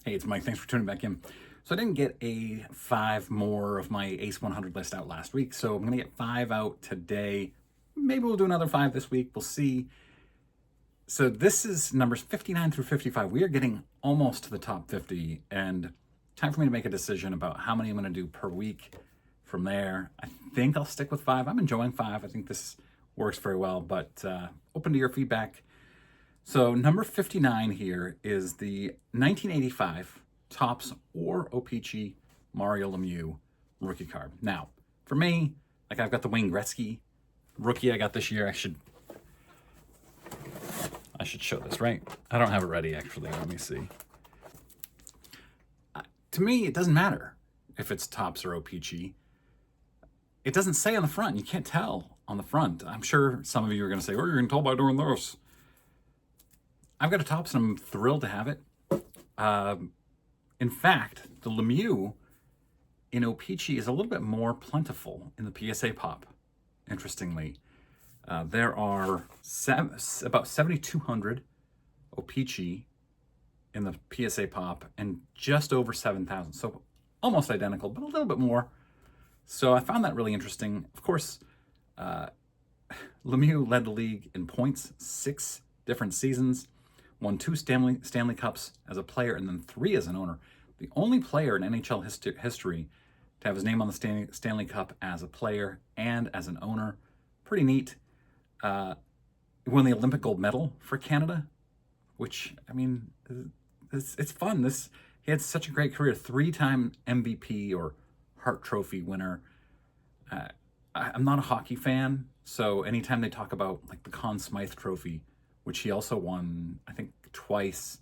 Hey, it's Mike. Thanks for tuning back in. So I didn't get 5 more of my ACE100 list out last week, so I'm going to get 5 out today. Maybe we'll do another 5 this week. We'll see. So this is numbers 59 through 55. We are getting almost to the top 50, and time for me to make a decision about how many I'm going to do per week. From there, I think I'll stick with 5. I'm enjoying 5. I think this works very well, but open to your feedback. So number 59 here is the 1985 Topps or OPC Mario Lemieux rookie card. Now, for me, like I've got the Wayne Gretzky rookie I got this year. I should show this, right? I don't have it ready, actually. Let me see. To me, it doesn't matter if it's Topps or OPC. It doesn't say on the front. You can't tell on the front. I'm sure some of you are going to say, oh, you're going to tell by doing this. I've got a Topps and I'm thrilled to have it. In fact, the Lemieux in OPC is a little bit more plentiful in the PSA pop, interestingly. There are about 7,200 OPC in the PSA pop and just over 7,000. So almost identical, but a little bit more. So I found that really interesting. Of course, Lemieux led the league in points 6 different seasons. Won 2 Stanley Cups as a player and then 3 as an owner. The only player in NHL history to have his name on the Stanley Cup as a player and as an owner. Pretty neat. He won the Olympic gold medal for Canada, which, I mean, it's fun. He had such a great career. 3-time MVP or Hart Trophy winner. I'm not a hockey fan, so anytime they talk about like the Conn Smythe Trophy, which he also won, I think, twice.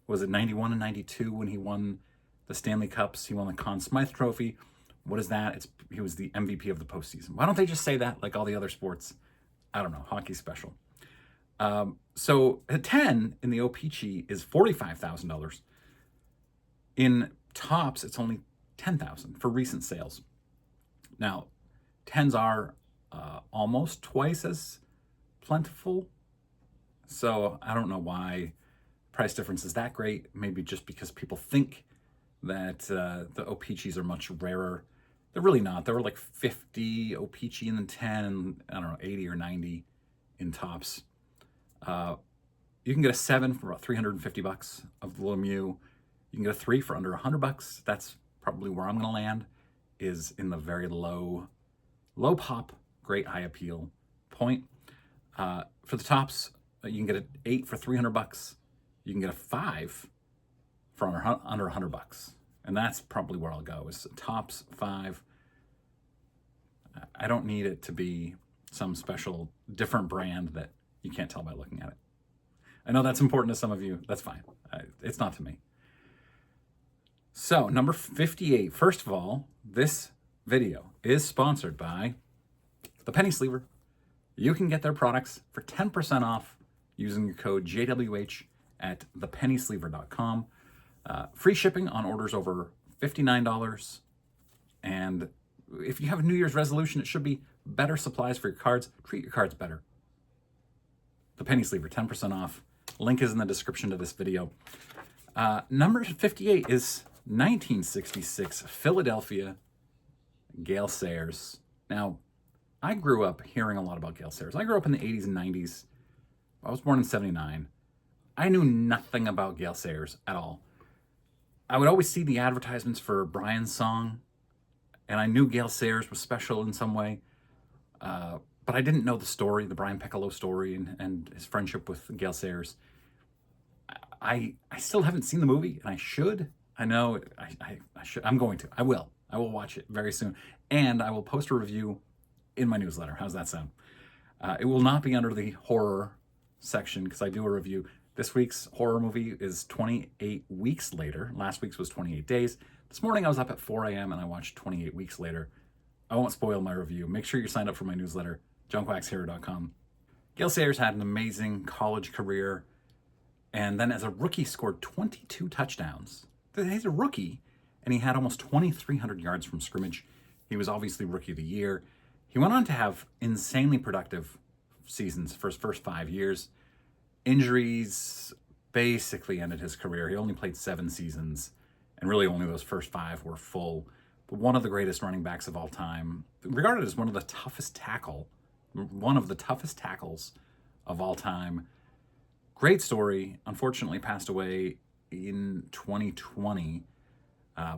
Was it 91 and 92 when he won the Stanley Cups? He won the Conn Smythe Trophy. What is that? He was the MVP of the postseason. Why don't they just say that like all the other sports? I don't know. Hockey's special. So a 10 in the OPC is $45,000. In Topps, it's only $10,000 for recent sales. Now, 10s are almost twice as plentiful. So I don't know why price difference is that great. Maybe just because people think that the OPCs are much rarer. They're really not. There were like 50 OPC in the 10, and I don't know, 80 or 90 in Topps. You can get a 7 for about $350 of the Lemieux. You can get a 3 for under $100. That's probably where I'm going to land, is in the very low pop, great high appeal point. For the Topps, you can get an 8 for $300. You can get a 5 for under $100, and that's probably where I'll go. Is Topps 5. I don't need it to be some special different brand that you can't tell by looking at it. I know that's important to some of you. That's fine. It's not to me. So number 58. First of all, this video is sponsored by the Penny Sleever. You can get their products for 10% off using the code JWH at thepennysleever.com. Free shipping on orders over $59. And if you have a New Year's resolution, it should be better supplies for your cards. Treat your cards better. The Penny Sleever, 10% off. Link is in the description to this video. Number 58 is 1966 Philadelphia Gale Sayers. Now, I grew up hearing a lot about Gale Sayers. I grew up in the 80s and 90s. I was born in 79. I knew nothing about Gale Sayers at all. I would always see the advertisements for Brian's song, and I knew Gale Sayers was special in some way, but I didn't know the story, the Brian Piccolo story, and his friendship with Gale Sayers. I still haven't seen the movie, and I should. I know I should. I'm going to. I will watch it very soon, and I will post a review in my newsletter. How's that sound? It will not be under the horror section because I do a review. This week's horror movie is 28 Weeks Later. Last week's was 28 Days. This morning I was up at 4 a.m. and I watched 28 Weeks Later. I won't spoil my review. Make sure you're signed up for my newsletter, junkwaxhero.com. Gale Sayers had an amazing college career, and then as a rookie scored 22 touchdowns. He's a rookie, and he had almost 2,300 yards from scrimmage. He was obviously Rookie of the Year. He went on to have insanely productive seasons for his first 5 years. Injuries basically ended his career. He only played 7 seasons, and really only those first 5 were full. But one of the greatest running backs of all time, regarded as one of the toughest tackles of all time. Great story. Unfortunately, passed away in 2020.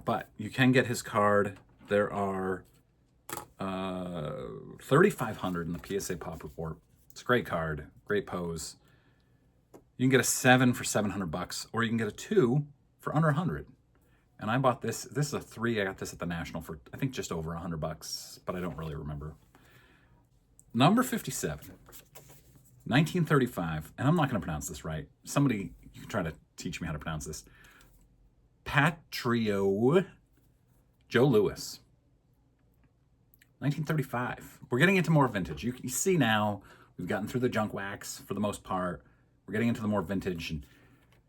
But you can get his card. There are 3,500 in the PSA Pop Report. It's a great card, great pose. You can get a 7 for $700, or you can get a 2 for under 100. And I bought this. This is a 3. I got this at the National for, I think, just over $100, but I don't really remember. Number 57, 1935, and I'm not going to pronounce this right. Somebody, you can try to teach me how to pronounce this. Patrio Joe Louis. 1935. We're getting into more vintage. You see now, we've gotten through the junk wax for the most part. We're getting into the more vintage, and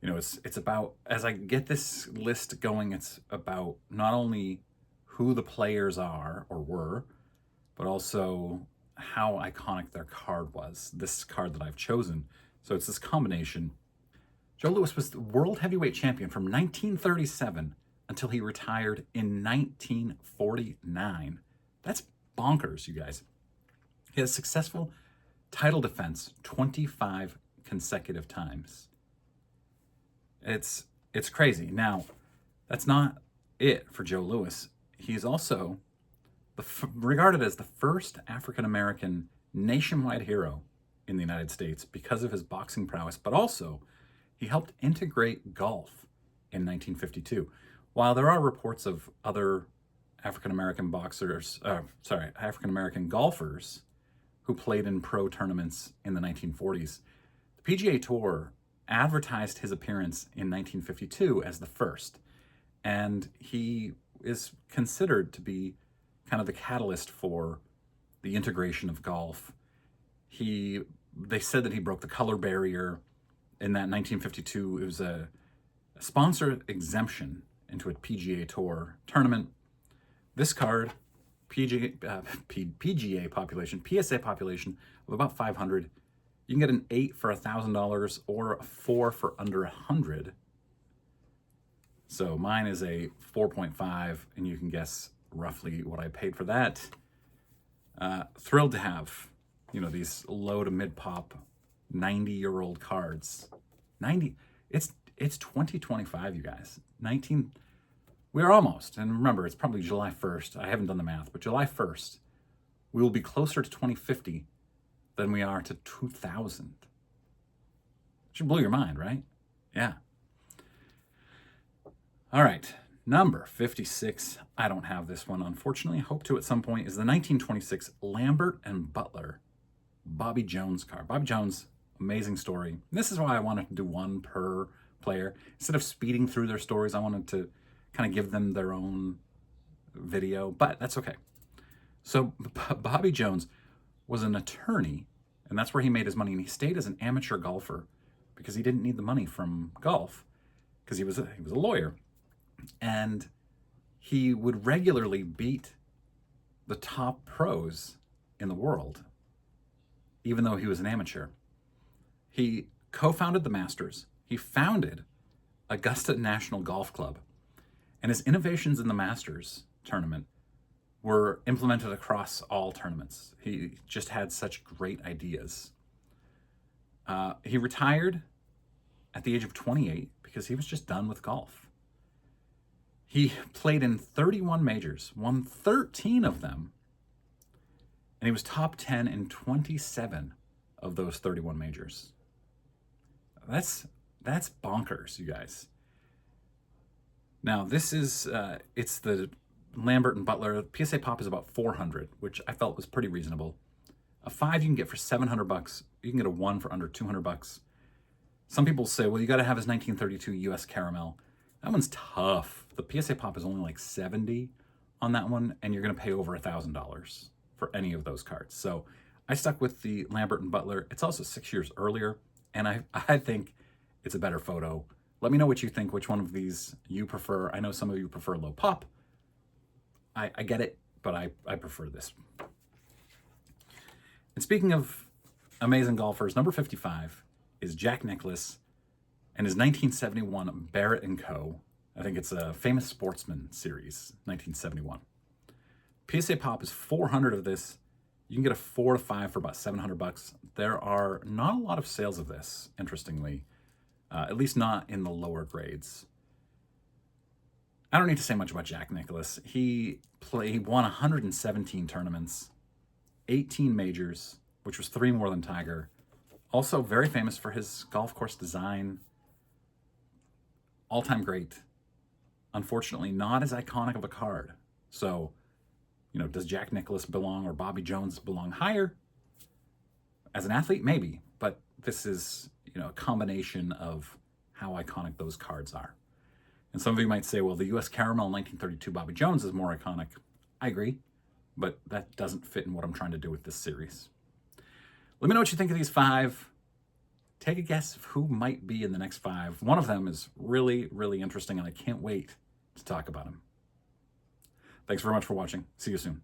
it's about, as I get this list going, it's about not only who the players are or were, but also how iconic their card was. This card that I've chosen. So it's this combination. Joe Louis was the world heavyweight champion from 1937 until he retired in 1949. That's bonkers, you guys. He has successful title defense 25 consecutive times. It's crazy. Now, that's not it for Joe Louis. He's also regarded as the first African-American nationwide hero in the United States because of his boxing prowess, but also he helped integrate golf in 1952. While there are reports of other African-American golfers who played in pro tournaments in the 1940s, the PGA Tour advertised his appearance in 1952 as the first, and he is considered to be kind of the catalyst for the integration of golf. They said that he broke the color barrier in that 1952. It was a sponsor exemption into a PGA Tour tournament. This card, PGA population, PSA population of about 500. You can get an 8 for $1,000 or a 4 for under 100. So mine is a 4.5, and you can guess roughly what I paid for that. Thrilled to have, these low to mid pop 90-year-old cards. 90, it's 2025, you guys. We're almost, and remember, it's probably July 1st. I haven't done the math, but July 1st, we will be closer to 2050 than we are to 2000. Should blow your mind, right? Yeah. All right, number 56. I don't have this one, unfortunately. Hope to at some point. Is the 1926 Lambert and Butler Bobby Jones card. Bobby Jones, amazing story. This is why I wanted to do one per player. Instead of speeding through their stories, I wanted to kind of give them their own video, but that's okay. So Bobby Jones was an attorney, and that's where he made his money, and he stayed as an amateur golfer because he didn't need the money from golf because he was a lawyer. And he would regularly beat the top pros in the world, even though he was an amateur. He co-founded the Masters. He founded Augusta National Golf Club. And his innovations in the Masters tournament were implemented across all tournaments. He just had such great ideas. He retired at the age of 28 because he was just done with golf. He played in 31 majors, won 13 of them, and he was top 10 in 27 of those 31 majors. That's bonkers, you guys. Now, this is, it's the Lambert and Butler. PSA Pop is about 400, which I felt was pretty reasonable. A 5 you can get for $700. You can get a 1 for under $200. Some people say, well, you got to have his 1932 US Caramel. That one's tough. The PSA Pop is only like 70 on that one, and you're going to pay over $1,000 for any of those cards. So I stuck with the Lambert and Butler. It's also 6 years earlier, and I think it's a better photo. Let me know what you think, which one of these you prefer. I know some of you prefer low pop. I get it, but I prefer this. And speaking of amazing golfers, number 55 is Jack Nicklaus and his 1971 Barrett & Co. I think it's a Famous Sportsman series, 1971. PSA Pop is 400 of this. You can get a 4 to 5 for about $700. There are not a lot of sales of this, interestingly, at least not in the lower grades. I don't need to say much about Jack Nicklaus. He won 117 tournaments, 18 majors, which was 3 more than Tiger. Also very famous for his golf course design. All-time great. Unfortunately, not as iconic of a card. So, does Jack Nicklaus belong or Bobby Jones belong higher? As an athlete, maybe. But this is, a combination of how iconic those cards are. And some of you might say, well, the U.S. Caramel 1932 Bobby Jones is more iconic. I agree, but that doesn't fit in what I'm trying to do with this series. Let me know what you think of these 5. Take a guess of who might be in the next 5. One of them is really, really interesting, and I can't wait to talk about him. Thanks very much for watching. See you soon.